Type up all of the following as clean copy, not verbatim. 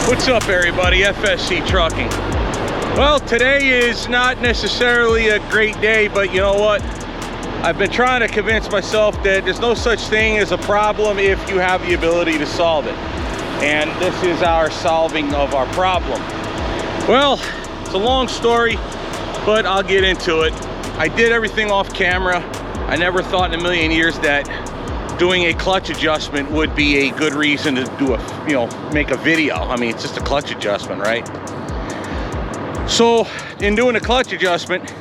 What's up, everybody? FSC Trucking. Well, today is not necessarily a great day, but you know what? I've been trying to convince myself that there's no such thing as a problem if you have the ability to solve it. And this is our solving of our problem. Well, it's a long story, but I'll get into it. I did everything off camera. I never thought in a million years that doing a clutch adjustment would be a good reason to do make a video. I mean, it's just a clutch adjustment, right? So in doing a clutch adjustment,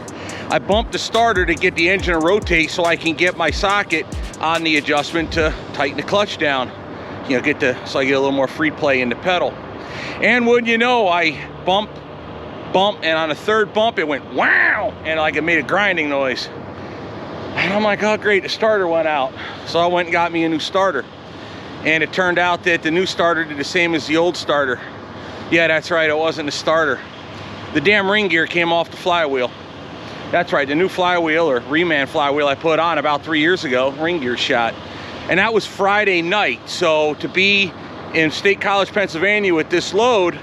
I bumped the starter to get the engine to rotate so I can get my socket on the adjustment to tighten the clutch down. So I get a little more free play in the pedal. And wouldn't you know, I bump, and on the third bump it went wow, and like it made a grinding noise. And I'm like, oh great, the starter went out. So I went and got me a new starter. And it turned out that the new starter did the same as the old starter. Yeah, that's right, it wasn't the starter. The damn ring gear came off the flywheel. That's right, the new flywheel, or reman flywheel I put on about 3 years ago, ring gear shot. And that was Friday night. So to be in State College, Pennsylvania with this load,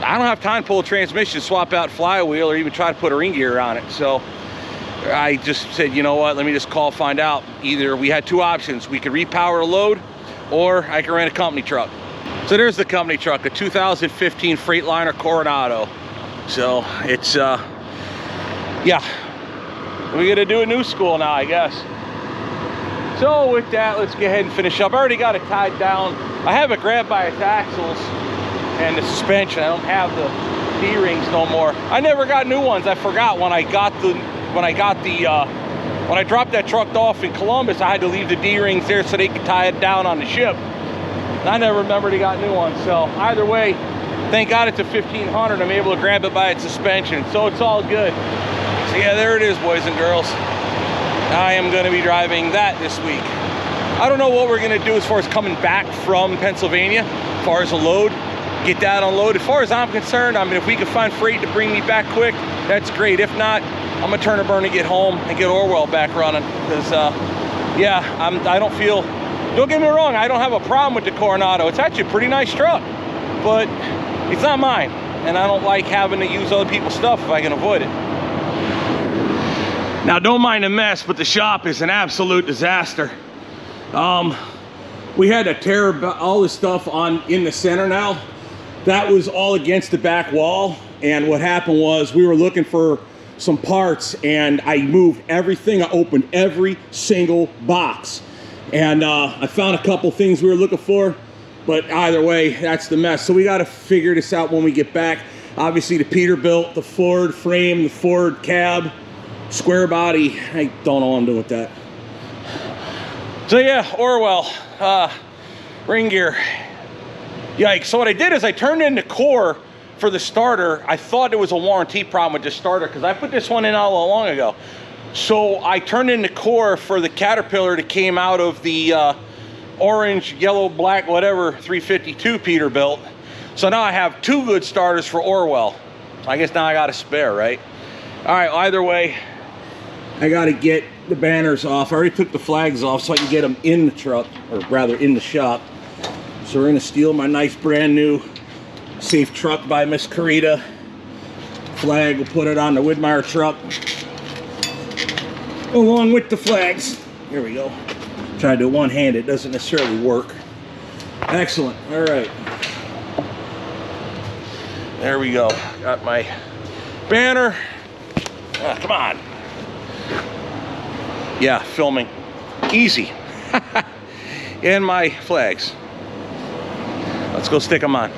I don't have time to pull a transmission, swap out flywheel, or even try to put a ring gear on it. So I just said, you know what, let me just call, find out. Either we had two options. We could repower a load, or I could rent a company truck. So there's the company truck, a 2015 Freightliner Coronado. So it's, yeah, we're gonna do a new school now, I guess. So with that, let's go ahead and finish up. I already got it tied down. I have it grabbed by its axles and the suspension. I don't have the D-rings no more. I never got new ones. I forgot when I dropped that truck off in Columbus, I had to leave the D-rings there so they could tie it down on the ship. And I never remembered he got new ones. So either way, thank God it's a 1500. I'm able to grab it by its suspension. So it's all good. So yeah, there it is, boys and girls. I am going to be driving that this week. I don't know what we're going to do as far as coming back from Pennsylvania, as far as a load, get that unloaded. As far as I'm concerned, I mean, if we can find freight to bring me back quick, that's great. If not, I'm gonna turn a burn and get home and get Orwell back running. Because yeah, I don't feel, don't get me wrong, I don't have a problem with the Coronado. It's actually a pretty nice truck, but it's not mine. And I don't like having to use other people's stuff if I can avoid it. Now, don't mind the mess, but the shop is an absolute disaster. We had to tear all the stuff in the center now. That was all against the back wall. And what happened was we were looking for some parts, and I moved everything. I opened every single box. And I found a couple things we were looking for, but either way, that's the mess. So we got to figure this out when we get back. Obviously the Peterbilt, the Ford frame, the Ford cab, square body. I don't know what I'm doing with that. So yeah, Orwell, ring gear. Yikes. So what I did is I turned in the core for the starter. I thought there was a warranty problem with the starter because I put this one in all long ago. So I turned in the core for the Caterpillar that came out of the orange, yellow, black, whatever 352 Peterbilt. So now I have two good starters for Orwell. So I guess now I got a spare, right? All right, either way, I got to get the banners off. I already took the flags off so I can get them in the truck, or rather in the shop. So we're going to steal my nice brand new Safe Truck by Miss Carita flag. We'll put it on the Widmeyer truck along with the flags. Here we go. Try to do one-handed, doesn't necessarily work. Excellent. All right, there we go. Got my banner. Come on. Yeah, filming easy. And my flags. Let's go stick them on.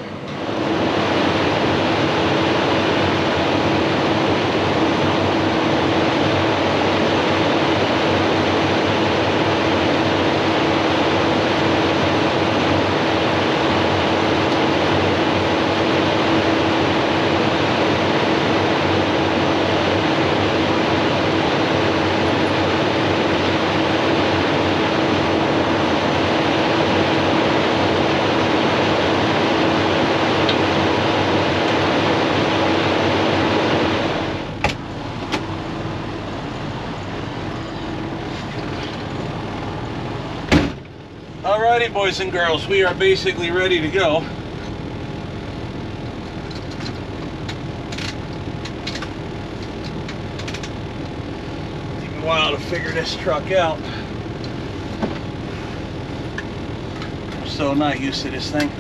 Alrighty, boys and girls, we are basically ready to go. a while to figure this truck out. I'm so not used to this thing.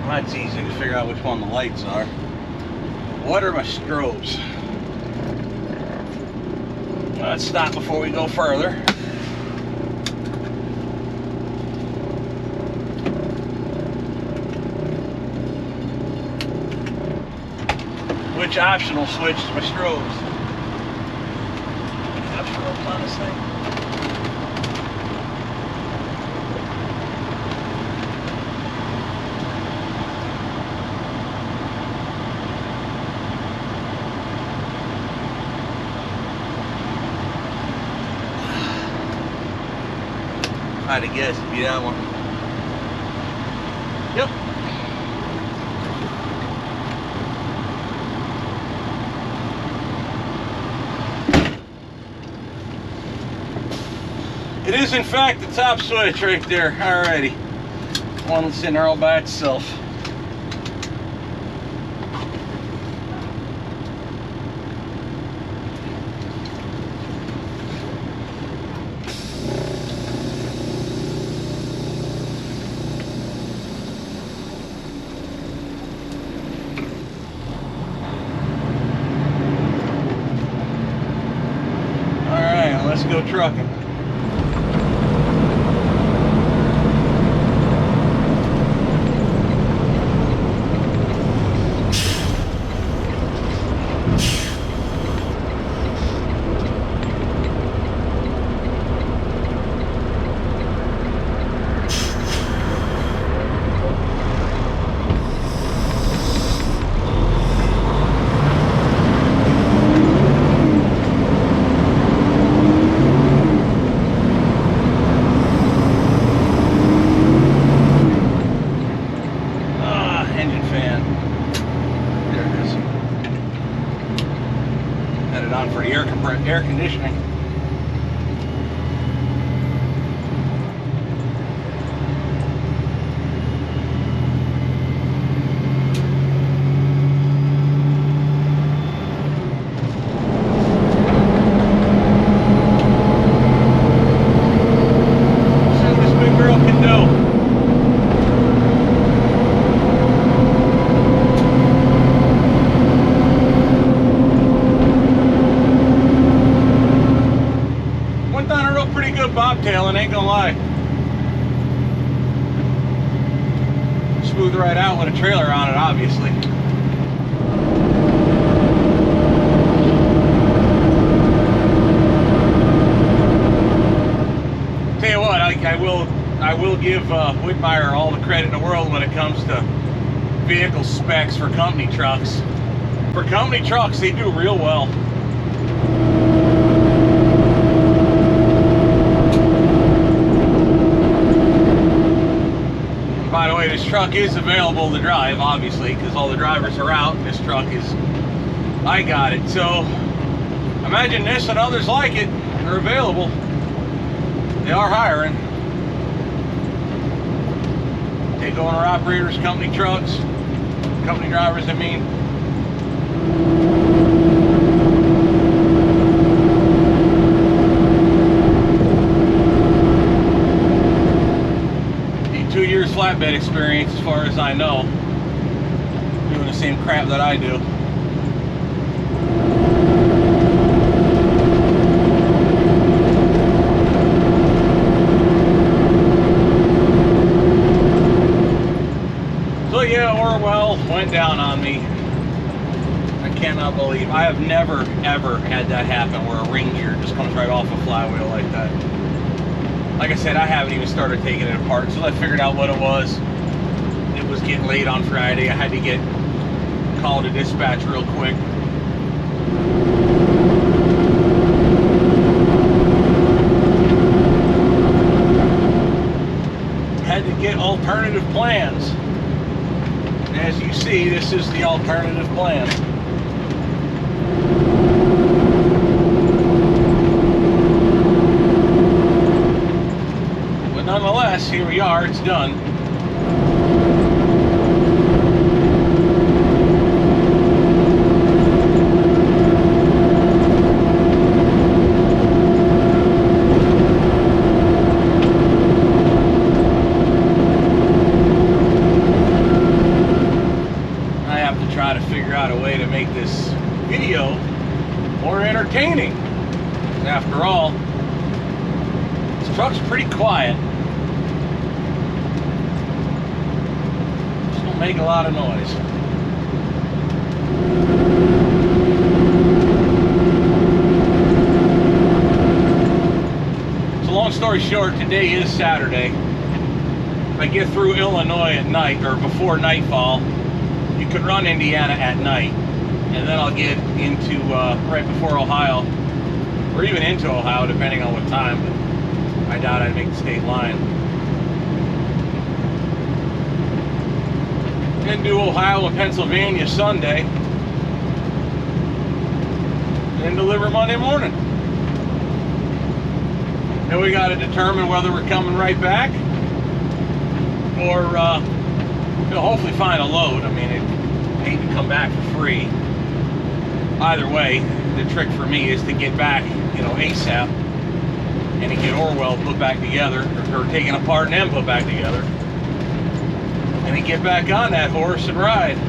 That's easy to figure out which one the lights are. What are my strobes? Let's stop before we go further. Which optional switch is my strobes? Optional on this thing? I'd have guessed it'd be that one. Yep. It is in fact the top switch right there. Alrighty. One that's sitting there all by itself. Let's go trucking. On for air conditioning. See what this big girl can do. Bobtailing, ain't gonna lie. Smooth right out with a trailer on it, obviously. Tell you what, I will give Whitmire all the credit in the world when it comes to vehicle specs for company trucks. For company trucks, they do real well. By the way, this truck is available to drive, obviously, because all the drivers are out, and this truck is, I got it. So, imagine this and others like it are available. They are hiring. Take owner operators, company trucks, company drivers, I mean. 2 years flatbed experience as far as I know, doing the same crap that I do. So yeah, Orwell went down on me. I cannot believe, I have never ever had that happen where a ring gear just comes right off a flywheel like that. Like I said, I haven't even started taking it apart until I figured out what it was. It was getting late on Friday. I had to get called to dispatch real quick. had to get alternative plans. As you see, this is the alternative plan. But nonetheless, here we are, it's done. This video more entertaining. After all, this truck's pretty quiet. Just don't make a lot of noise. So long story short, today is Saturday. If I get through Illinois at night or before nightfall, you could run Indiana at night. And then I'll get into right before Ohio, or even into Ohio, depending on what time, but I doubt I'd make the state line. Then do Ohio and Pennsylvania Sunday, and deliver Monday morning. Then we got to determine whether we're coming right back, or we'll hopefully find a load. I mean, I hate to come back for free. Either way, the trick for me is to get back, you know, ASAP, and to get Orwell put back together, or taken apart and then put back together, and to get back on that horse and ride.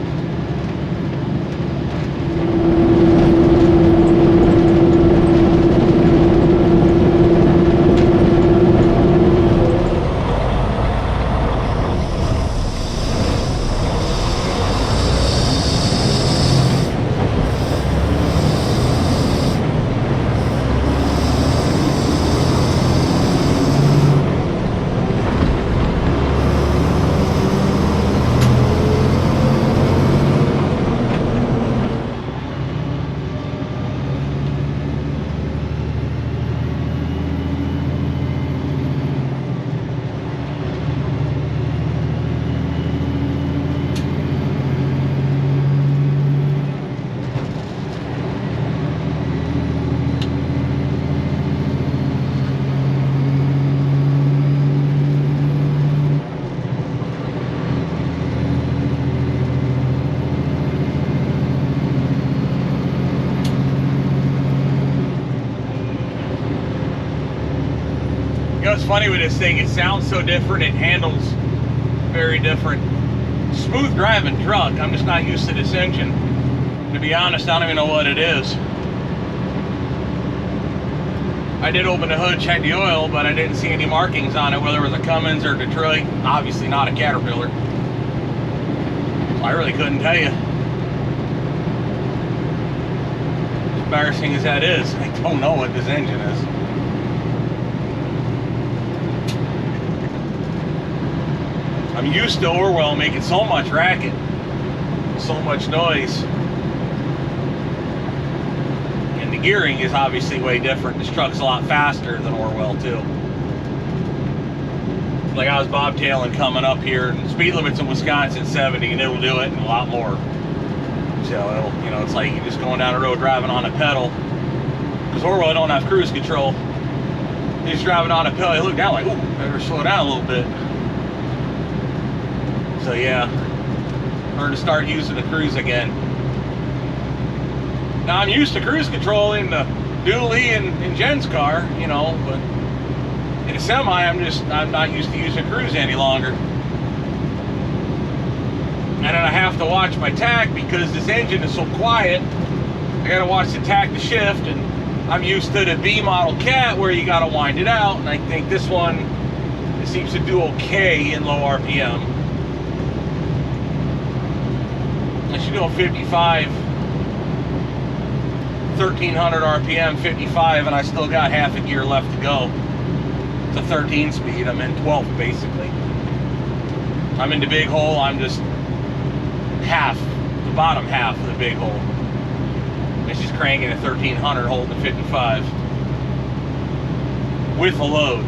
You know, it's funny with this thing, it sounds so different, it handles very different. Smooth driving truck, I'm just not used to this engine. To be honest, I don't even know what it is. I did open the hood, check the oil, but I didn't see any markings on it, whether it was a Cummins or Detroit. Obviously not a Caterpillar. I really couldn't tell you. As embarrassing as that is, I don't know what this engine is. I'm used to Orwell making so much racket, so much noise. And the gearing is obviously way different. This truck's a lot faster than Orwell too. Like I was bobtailing coming up here, and the speed limit's in Wisconsin 70, and it'll do it and a lot more. So it'll, you know, it's like you're just going down the road driving on a pedal. Because Orwell don't have cruise control. You're just driving on a pedal, you look down like, ooh, better slow down a little bit. So yeah, learn to start using the cruise again. Now I'm used to cruise control in the dually and in Jen's car, you know, but in a semi I'm not used to using cruise any longer. And then I have to watch my tack because this engine is so quiet. I gotta watch the tack to shift, and I'm used to the B model cat where you gotta wind it out, and I think this one, it seems to do okay in low RPM. I should go 55, 1300 RPM, 55, and I still got half a gear left to go. It's a 13 speed, I'm in 12th basically. I'm in the big hole, I'm just half, the bottom half of the big hole. It's just cranking at 1300, holding 55 with a load.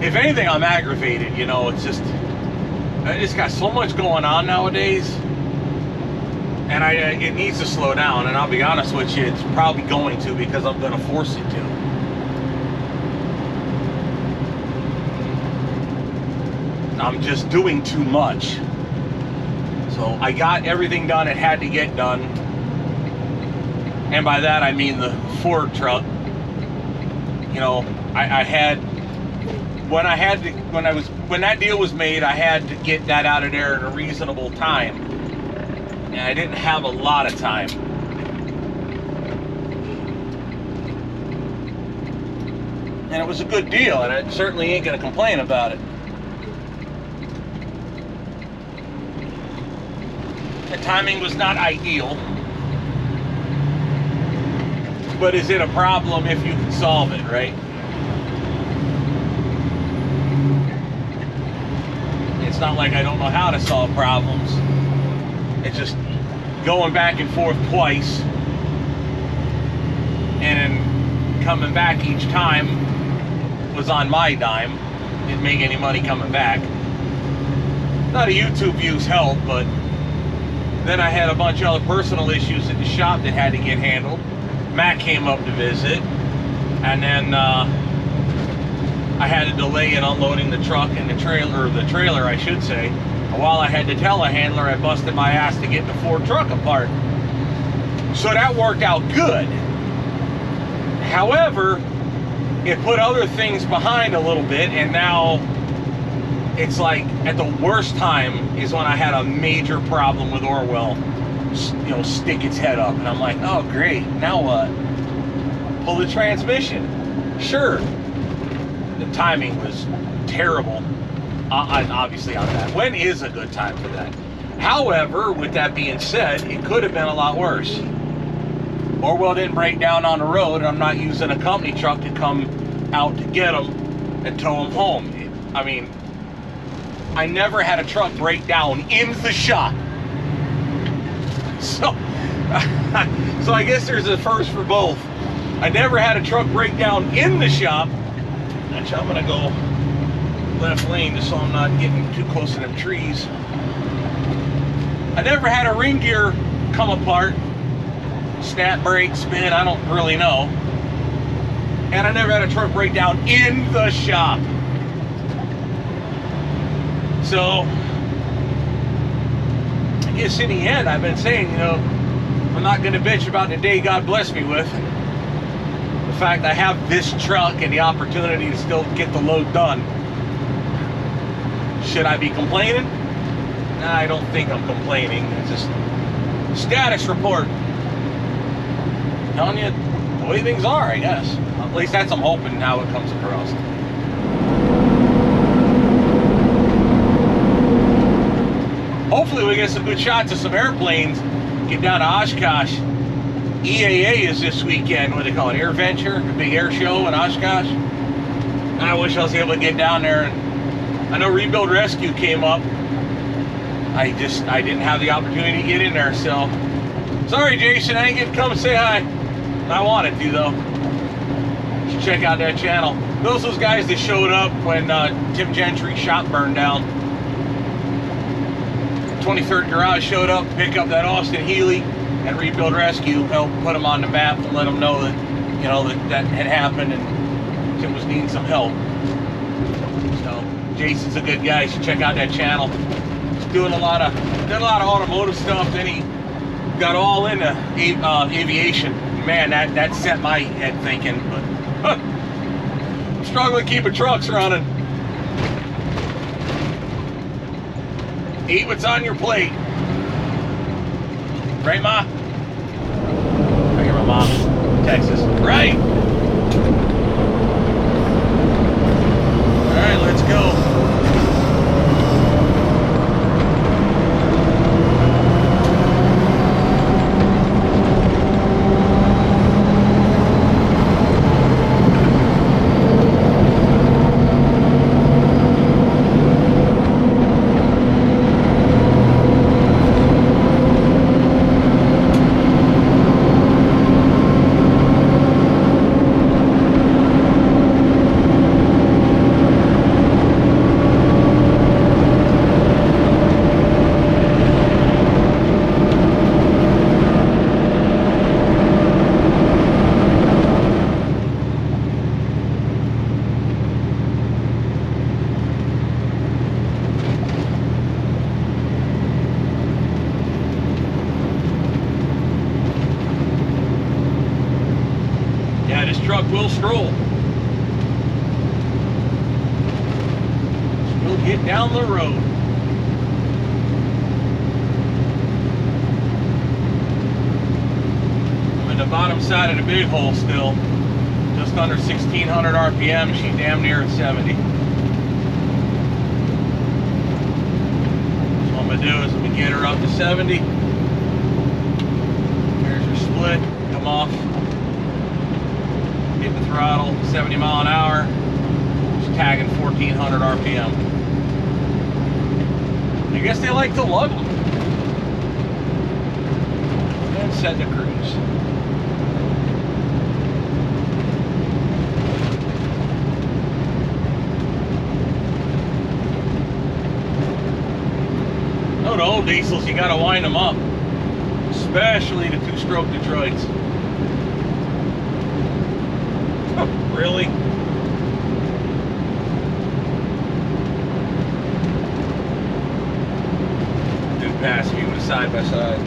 if anything, I'm aggravated. You know, it's just I just got so much going on nowadays, and it needs to slow down. And I'll be honest with you, it's probably going to, because I'm going to force it to. I'm just doing too much. So I got everything done it had to get done, and by that I mean the Ford truck. You know, I had when that deal was made, I had to get that out of there in a reasonable time, and I didn't have a lot of time. And it was a good deal, and I certainly ain't gonna complain about it. The timing was not ideal, but is it a problem if you can solve it, right? It's not like I don't know how to solve problems. It's just going back and forth twice and then coming back each time was on my dime. Didn't make any money coming back. Not a YouTube views help, but then I had a bunch of other personal issues at the shop that had to get handled. Matt came up to visit, and then I had a delay in unloading the truck and the trailer, I should say. While I had the telehandler, I busted my ass to get the Ford truck apart. So that worked out good. However, it put other things behind a little bit, and now it's like at the worst time is when I had a major problem with Orwell, you know, stick its head up, and I'm like, oh great, now what? Pull the transmission. Sure, the timing was terrible, obviously on that. When is a good time for that? However, with that being said, it could have been a lot worse. Orwell didn't break down on the road, and I'm not using a company truck to come out to get them and tow them home. I mean, I never had a truck break down in the shop. So I guess there's a first for both. I never had a truck break down in the shop. Actually, I'm gonna go left lane just so I'm not getting too close to them trees. I never had a ring gear come apart, snap, break, spin, I don't really know. And I never had a truck break down in the shop. So, I guess in the end, I've been saying, you know, I'm not going to bitch about the day God blessed me with. The fact I have this truck and the opportunity to still get the load done. Should I be complaining? Nah, I don't think I'm complaining. It's just status report. Telling you the way things are, I guess. At least that's I'm hoping how it comes across. Hopefully we get some good shots of some airplanes. Get down to Oshkosh. EAA is this weekend. What do they call it? Air Venture, the big air show in Oshkosh. I wish I was able to get down there. And I know Rebuild Rescue came up. I didn't have the opportunity to get in there. So sorry, Jason, I didn't get to come and say hi. I wanted to though. You should check out that channel. Those guys that showed up when Tim Gentry's shop burned down. 23rd Garage showed up to pick up that Austin Healey, and Rebuild Rescue helped put them on the map and let them know that, you know, that had happened and Tim was needing some help. So Jason's a good guy. You should check out that channel. He's did a lot of automotive stuff. Then he got all into aviation. Man, that set my head thinking. But I'm struggling keeping trucks running. Eat what's on your plate. Right, Ma? I hear my mom. Texas. Right. All right, let's go. we'll stroll. We'll get down the road. I'm in the bottom side of the big hole still. Just under 1,600 RPM. She's damn near at 70. So what I'm going to do is I'm going to get her up to 70. Here's her split. Come off. Hit the throttle. 70 mile an hour. Just tagging 1,400 RPM. I guess they like to lug them. And set the cruise. No, the old diesels, you gotta wind them up. Especially the two-stroke Detroits. Really? Dude passed me with a side-by-side.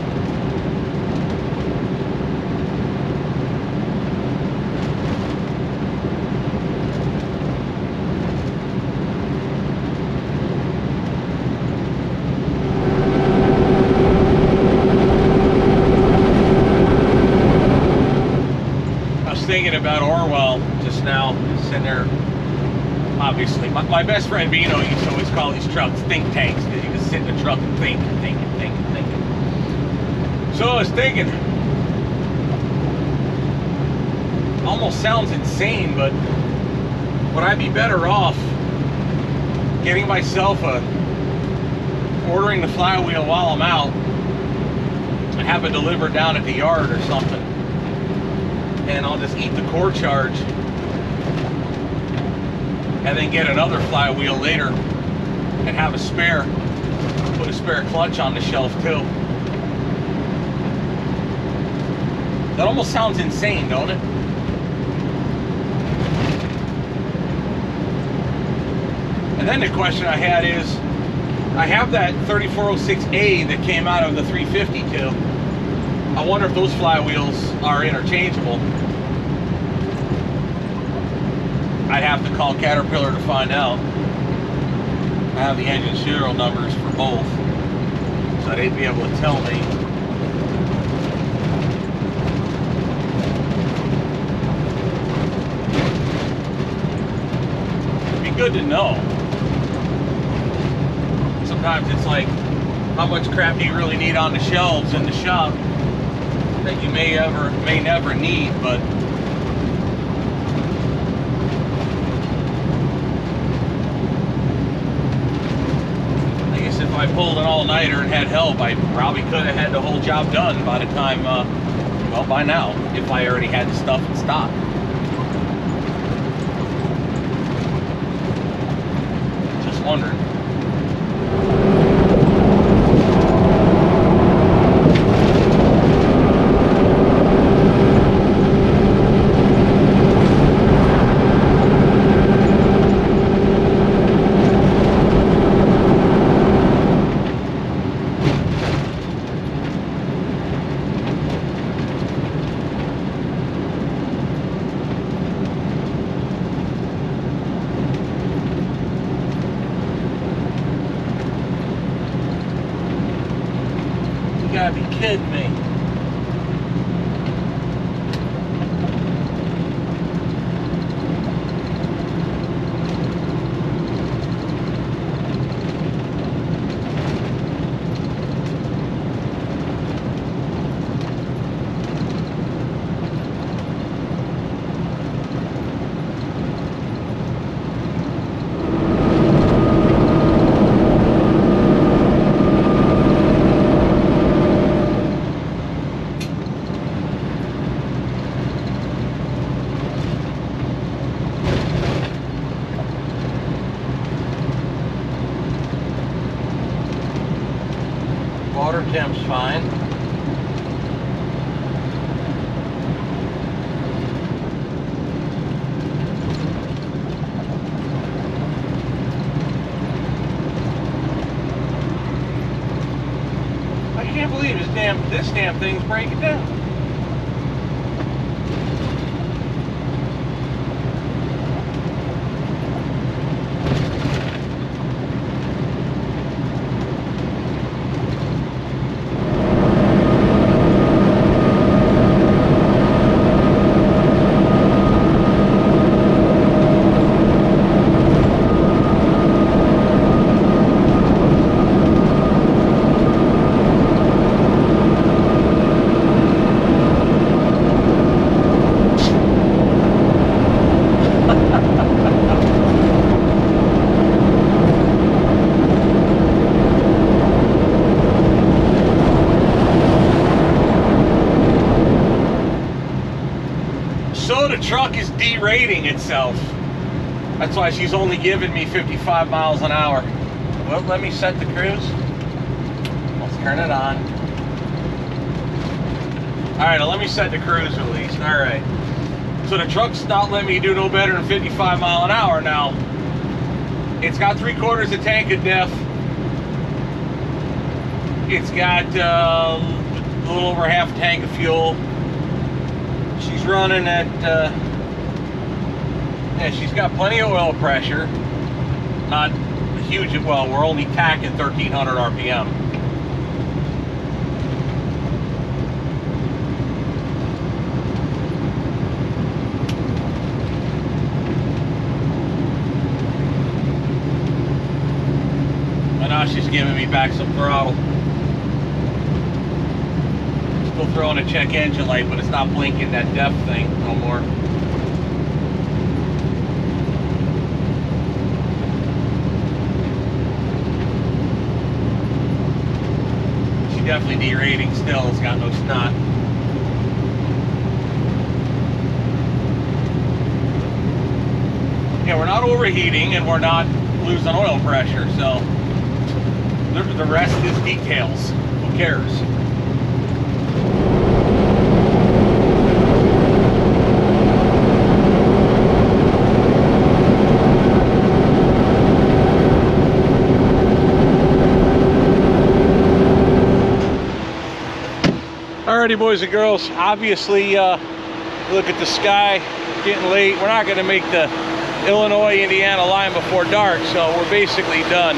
Thinking about Orwell just now, sitting there. Obviously, my best friend Bino used to always call these trucks think tanks because you just sit in the truck and think. So I was thinking, almost sounds insane, but would I be better off getting myself ordering the flywheel while I'm out and have it delivered down at the yard or something? And I'll just eat the core charge and then get another flywheel later and have a spare, put a spare clutch on the shelf too. That almost sounds insane, don't it? And then the question I had is, I have that 3406A that came out of the 352. I wonder if those flywheels are interchangeable. I'd have to call Caterpillar to find out. I have the engine serial numbers for both, so they'd be able to tell me. It'd be good to know. Sometimes it's like, how much crap do you really need on the shelves in the shop that you may never need, but I guess if I pulled an all-nighter and had help, I probably could have had the whole job done by the time, well, by now, if I already had the stuff in stock. Just wondering. You gotta be kidding me. Water temp's fine. I can't believe this damn thing's breaking down. derating itself. That's why she's only giving me 55 miles an hour. Well, let me set the cruise. Let's turn it on. All right, now let me set the cruise release. All right. So the truck's not letting me do no better than 55 mile an hour now. It's got 3/4 a tank of diff. It's got a little over half a tank of fuel. She's running at, yeah, she's got plenty of oil pressure. Not huge, well, we're only tacking 1,300 RPM. And now she's giving me back some throttle. Still throwing a check engine light, but it's not blinking that depth thing no more. She's definitely derating still. It's got no snot. Yeah, we're not overheating and we're not losing oil pressure, so the rest is details. Who cares? Alrighty, boys and girls, obviously look at the sky, getting late. We're not going to make the Illinois-Indiana line before dark, so we're basically done.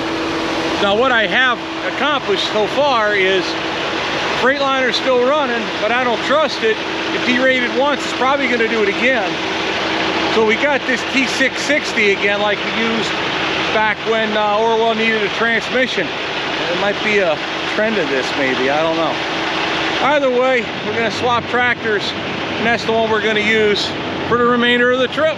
Now what I have accomplished so far is Freightliner's still running, but I don't trust it. It derated once, it's probably going to do it again. So we got this T660 again, like we used back when Orwell needed a transmission. It might be a trend of this, maybe, I don't know. Either way, we're going to swap tractors, and that's the one we're going to use for the remainder of the trip.